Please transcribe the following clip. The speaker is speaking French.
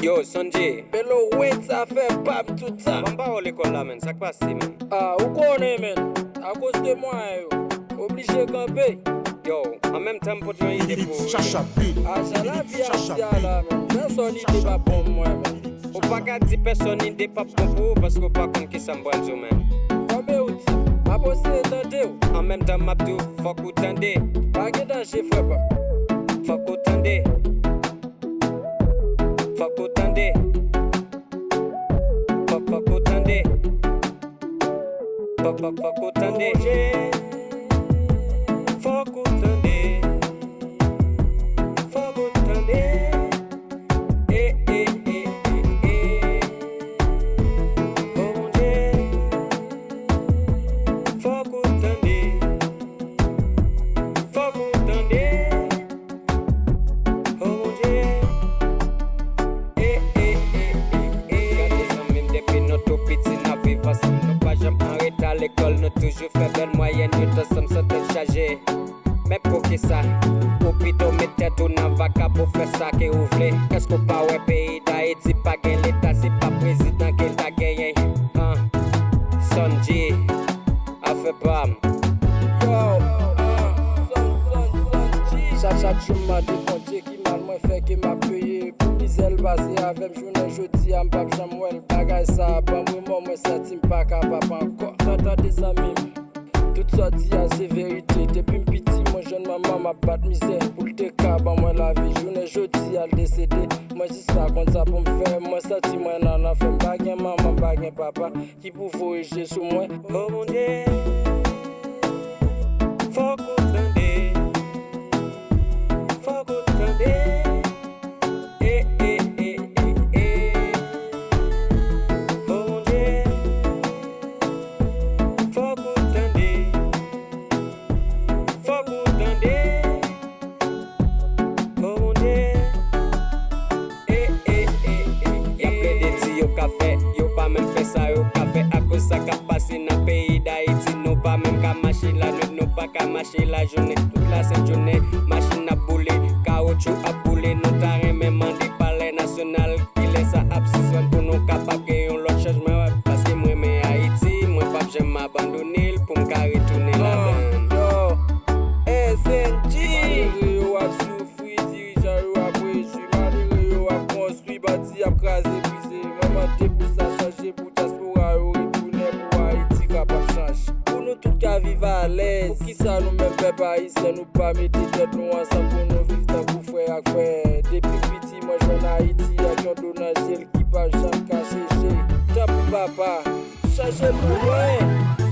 Yo, Sanjay. Pelo wait, ça fait pas tout ça. On va à l'école là, man. Ça passe, man. Ah, où connaît, man? À cause de moi, yo. Obligé de camper. Yo, en même temps, pour toi, il est pour. Ah, j'ai la vie à là, man. Personne n'est pas pour moi, man. Ou pas qu'à dire personne n'est pas pour vous parce qu'on pas comme qui s'en prend, man. Combien ou tu? Ma bosse est tendée. En même temps, ma tout, faut que vous tendez. Pas que dans chez frère, pas. Faut que vous tendez. Faut que vous tendez. Faut que vous tendez. Faut que vous tendez. Faut que vous tendez. Faut que vous tendez. Eh, eh, eh, eh, eh. Oh mon Dieu. Faut que vous tendez. Faut que vous tendez. Oh mon Dieu. Eh, eh, eh, eh, eh. Gardez en même depuis notre petit navire ensemble. Nous pas jamais arrêté à l'école. Nous toujours fait belle moyenne. Nous sommes sans tête chargée. Mais pour qui ça? Ou plutôt mettez tout dans vaca pour faire ça que vous voulez. Qu'est-ce qu'on pas ouais pays d'Haïti pas gagné l'état, c'est pas président qui l'a gagné. Sanjay a fait bam. Yo, chaque jour m'a décompté qui m'a moins fait qui m'a payé. Pour misère passé avec journée jeudi à m'pap Samuel. Bagay ça, pas moi, moi ça t'im pas capable encore. T'entendez ça mime. Tout sorti à ses vérités. Depuis petit, mon jeune maman m'a bat misère. Pour le cas, bah moi la vie. Journée jeudi à le décéder. Moi juste ça compte ça pour me faire. Moi ça ti moi nan fait. Bagay maman, bagay papa. Qui pour voyager sous moi. Oh mon Dieu. Faut que vous tendez. Faut que vous tendez. Eh, eh, eh, eh, eh. Oh mon Dieu. Faut que vous tendez. Faut que vous tendez. Oh mon Dieu. Eh, eh, eh, eh. Y'a plein de petits au café. Yo pas même fait ça au café. À cause ça qu'a passé dans le pays d'Haïti. Nous pas même qu'à marcher la nuit. Nous pas qu'à marcher la journée. Toute la sainte journée. Machine à bouler. Caoutchouc à bouler. Nous t'arrêtons même des palais national. Il laisse ça abscission pour nous capables de gagner l'autre changement. Parce que moi, mais Haïti. Moi pas j'aime m'abandonner. Pour me retourner là-dedans. Yo, SNG. Yo a souffri, dirigeant yo a préchu. Malheureux yo a construit, bâti a crasé, brisé. Maman te pour ça changer, pour diaspora yo retourner pour Haïti capable changer. Pour nous tout qu'à vivre à l'aise. Pour qui ça nous même peuple haïtien nous pas mettre tête nous ensemble pour nous vivre tant que frère à frère. Depuis petit moi je viens Haïti avec un donnage qui pas jamais caché. T'as pour papa, changer pour moi.